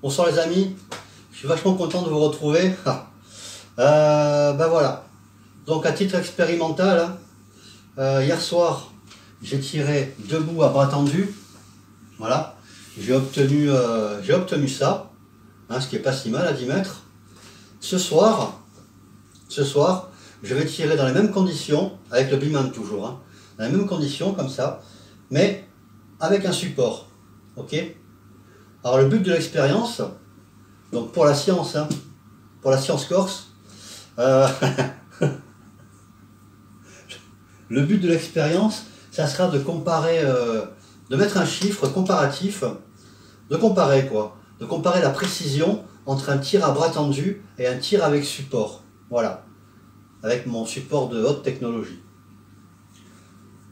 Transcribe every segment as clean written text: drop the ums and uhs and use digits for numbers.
Bonsoir les amis, je suis vachement content de vous retrouver. Ben voilà, donc à titre expérimental, hier soir j'ai tiré debout à bras tendus, voilà, j'ai obtenu ça, hein, ce qui est pas si mal à 10 mètres. Ce soir, je vais tirer dans les mêmes conditions, avec le biman toujours, hein, dans les mêmes conditions comme ça, mais avec un support, ok. Alors le but de l'expérience, donc pour la science, hein, pour la science corse, le but de l'expérience, ça sera de comparer, de mettre un chiffre comparatif, de comparer quoi, de comparer la précision entre un tir à bras tendu et un tir avec support, voilà, avec mon support de haute technologie.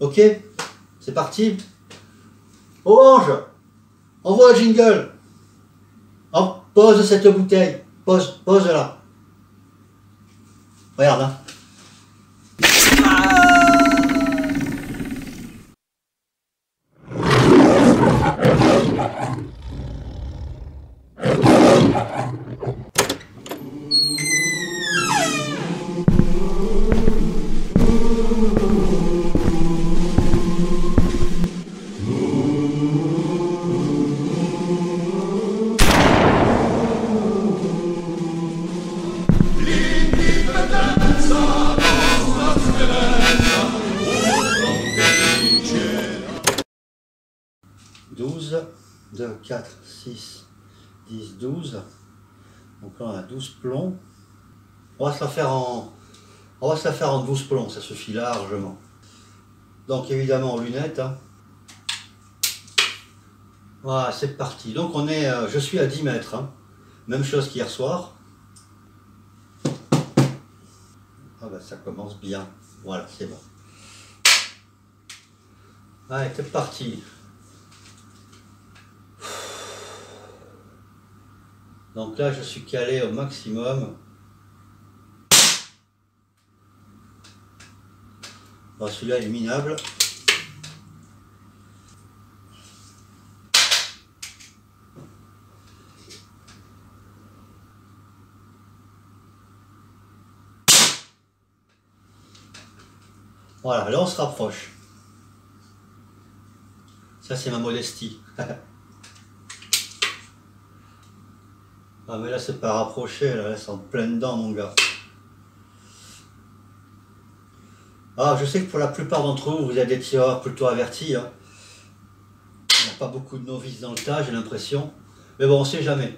Ok, c'est parti. Orange, envoie le jingle. Oh, pose cette bouteille, pose là. Regarde, hein. 12, 2, 4, 6, 10, 12. Donc là on a 12 plombs. On va se la faire en 12 plombs, ça suffit largement. Donc évidemment en lunettes. Hein. Voilà, c'est parti. Donc on est, je suis à 10 mètres. Hein. Même chose qu'hier soir. Ah ben ça commence bien. Voilà, c'est bon. Allez, c'est parti. Donc là, je suis calé au maximum. Bon, celui-là est minable. Voilà, là on se rapproche. Ça c'est ma modestie. Ah mais là c'est pas rapproché, là c'est en plein dedans mon gars. Ah je sais que pour la plupart d'entre vous, vous êtes des tireurs plutôt avertis. Hein. Il n'y a pas beaucoup de novices dans le tas, j'ai l'impression. Mais bon, on sait jamais.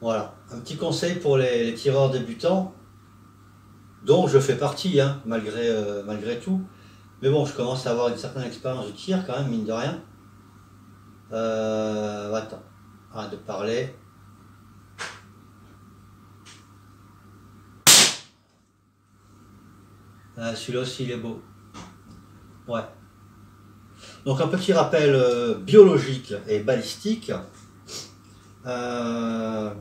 Voilà, un petit conseil pour les tireurs débutants, dont je fais partie, hein, malgré tout. Mais bon, je commence à avoir une certaine expérience de tir quand même, mine de rien. Attends. Arrête de parler. Celui-là aussi il est beau. Ouais. Donc un petit rappel biologique et balistique. L'œil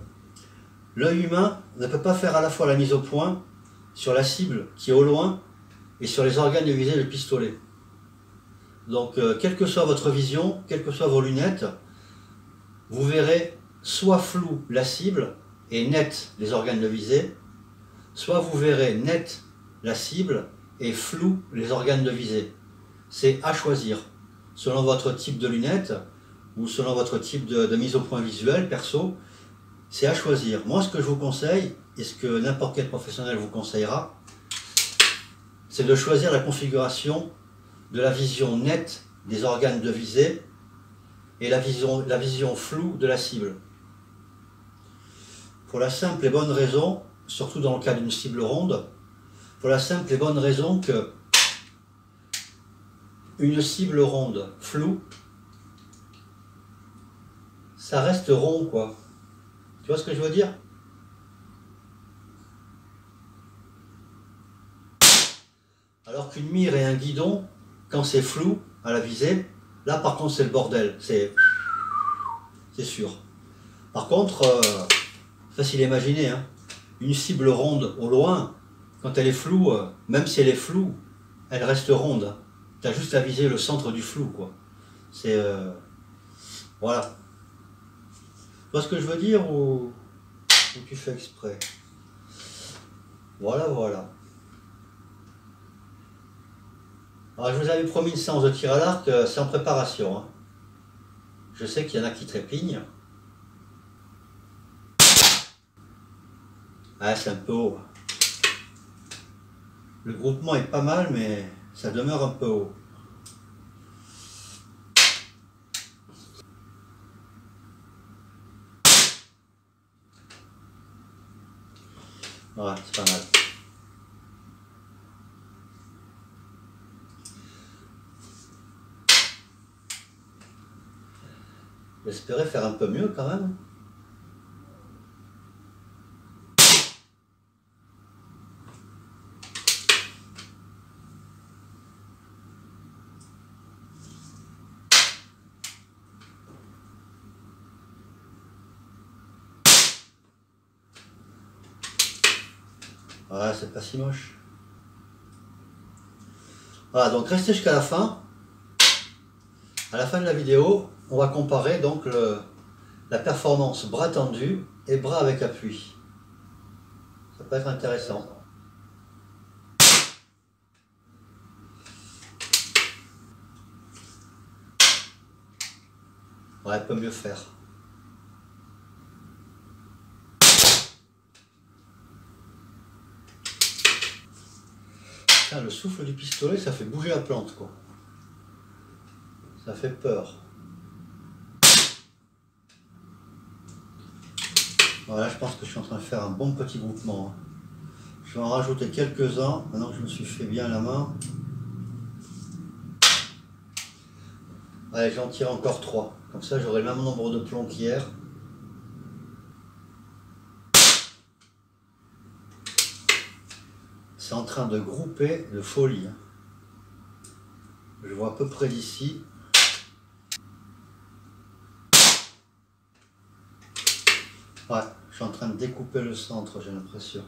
humain ne peut pas faire à la fois la mise au point sur la cible qui est au loin et sur les organes de visée du pistolet. Donc quelle que soit votre vision, quelles que soient vos lunettes, vous verrez soit flou la cible et net les organes de visée, soit vous verrez net la cible et flou les organes de visée. C'est à choisir, selon votre type de lunettes ou selon votre type de mise au point visuel, perso, c'est à choisir. Moi ce que je vous conseille, et ce que n'importe quel professionnel vous conseillera, c'est de choisir la configuration de la vision nette des organes de visée et la vision floue de la cible. Pour la simple et bonne raison, surtout dans le cas d'une cible ronde, pour la simple et bonne raison que une cible ronde floue, ça reste rond quoi. Tu vois ce que je veux dire? Alors qu'une mire et un guidon, quand c'est flou à la visée, là par contre c'est le bordel, c'est sûr. Par contre, facile à imaginer, hein, une cible ronde au loin, quand elle est floue, même si elle est floue, elle reste ronde. Tu as juste à viser le centre du flou, quoi. C'est voilà. vois ce que je veux dire ou tu fais exprès? Voilà, voilà. Alors, je vous avais promis une séance de tir à l'arc, c'est en préparation, hein. Je sais qu'il y en a qui trépignent. Ah, c'est un peu haut. Le groupement est pas mal, mais ça demeure un peu haut. Voilà, c'est pas mal. J'espérais faire un peu mieux quand même. Voilà, c'est pas si moche. Voilà, donc restez jusqu'à la fin. À la fin de la vidéo, on va comparer donc la performance bras tendu et bras avec appui. Ça peut être intéressant. Ouais, elle peut mieux faire. Le souffle du pistolet, ça fait bouger la plante, quoi. Ça fait peur. Voilà, je pense que je suis en train de faire un bon petit groupement. Je vais en rajouter quelques-uns, maintenant que je me suis fait bien la main. Allez, j'en tire encore 3. Comme ça, j'aurai le même nombre de plombs qu'hier. C'est en train de grouper de folie. Je vois à peu près d'ici. Ouais, je suis en train de découper le centre, j'ai l'impression.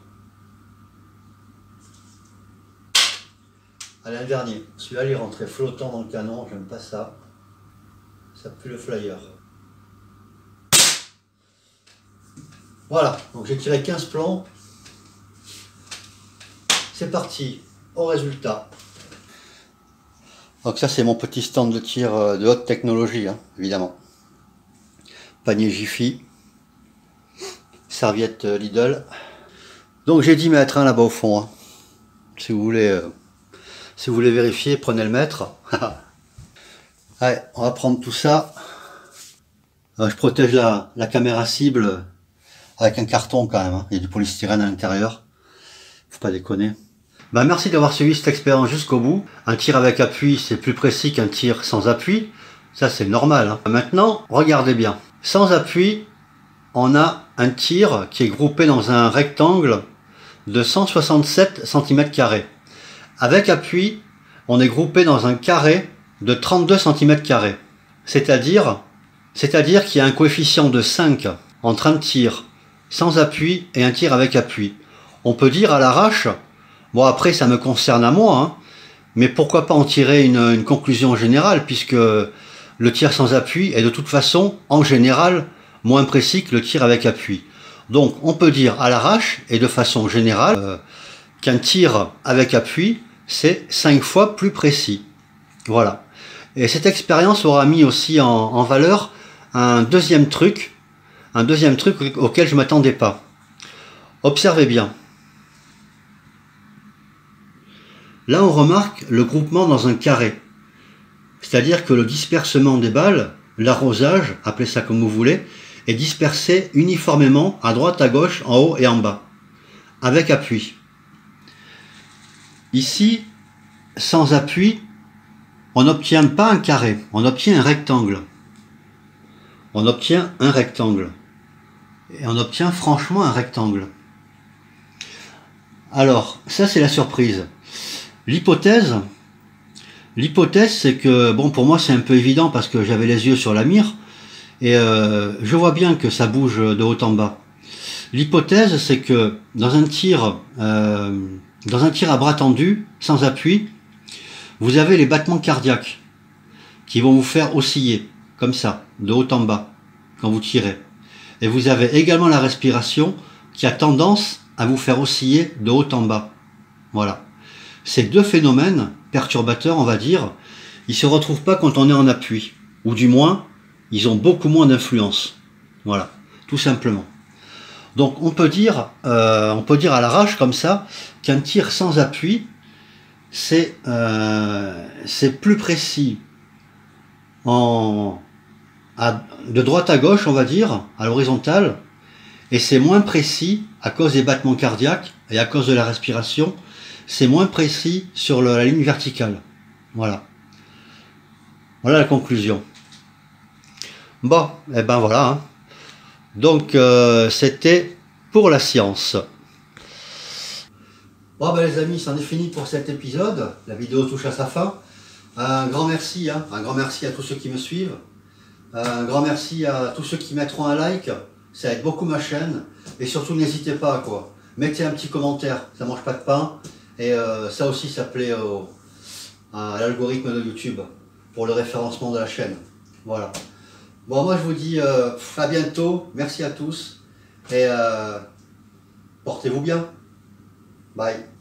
Allez, un dernier. Celui-là, il est rentré flottant dans le canon, j'aime pas ça. Ça pue le flyer. Voilà, donc j'ai tiré 15 plombs. C'est parti, au résultat. Donc ça, c'est mon petit stand de tir de haute technologie, hein, évidemment. Panier Jiffy. Serviette Lidl. Donc j'ai 10 mètres hein, là-bas au fond. Hein. Si vous voulez vérifier, prenez le mètre. Allez, on va prendre tout ça. Alors, je protège la caméra cible avec un carton quand même. Hein. Il y a du polystyrène à l'intérieur. Faut pas déconner. Ben, merci d'avoir suivi cette expérience jusqu'au bout. Un tir avec appui, c'est plus précis qu'un tir sans appui. Ça, c'est normal. Hein. Maintenant, regardez bien. Sans appui, on a un tir qui est groupé dans un rectangle de 167 cm². Avec appui, on est groupé dans un carré de 32 cm². C'est-à-dire qu'il y a un coefficient de 5 entre un tir sans appui et un tir avec appui. On peut dire à l'arrache, bon après ça me concerne à moi, hein, mais pourquoi pas en tirer une conclusion générale, puisque le tir sans appui est de toute façon, en général, moins précis que le tir avec appui. Donc on peut dire à l'arrache, et de façon générale, qu'un tir avec appui, c'est 5 fois plus précis. Voilà. Et cette expérience aura mis aussi en valeur un deuxième truc auquel je ne m'attendais pas. Observez bien. Là, on remarque le groupement dans un carré. C'est-à-dire que le dispersement des balles, l'arrosage, appelez ça comme vous voulez, est dispersé uniformément à droite, à gauche, en haut et en bas, avec appui. Ici, sans appui, on n'obtient pas un carré, on obtient un rectangle. On obtient un rectangle. Et on obtient franchement un rectangle. Alors, ça c'est la surprise. L'hypothèse, c'est que, bon, pour moi c'est un peu évident parce que j'avais les yeux sur la mire et je vois bien que ça bouge de haut en bas. L'hypothèse, c'est que dans un tir à bras tendu, sans appui, vous avez les battements cardiaques qui vont vous faire osciller, comme ça, de haut en bas, quand vous tirez. et vous avez également la respiration qui a tendance à vous faire osciller de haut en bas. Voilà. Ces deux phénomènes perturbateurs, on va dire, ils ne se retrouvent pas quand on est en appui. Ou du moins, ils ont beaucoup moins d'influence. Voilà, tout simplement. Donc on peut dire à l'arrache comme ça qu'un tir sans appui, c'est plus précis de droite à gauche, on va dire, à l'horizontale, et c'est moins précis à cause des battements cardiaques et à cause de la respiration, c'est moins précis sur la ligne verticale. Voilà. Voilà la conclusion. Bon, et ben voilà. Hein. Donc c'était pour la science. Bon ben les amis, c'en est fini pour cet épisode. La vidéo touche à sa fin. Un grand merci, hein. Un grand merci à tous ceux qui me suivent. Un grand merci à tous ceux qui mettront un like. Ça aide beaucoup ma chaîne. Et surtout n'hésitez pas quoi. Mettez un petit commentaire, ça mange pas de pain. Et ça aussi ça plaît à l'algorithme de YouTube pour le référencement de la chaîne. Voilà. Bon moi je vous dis à bientôt. Merci à tous. Et portez-vous bien. Bye.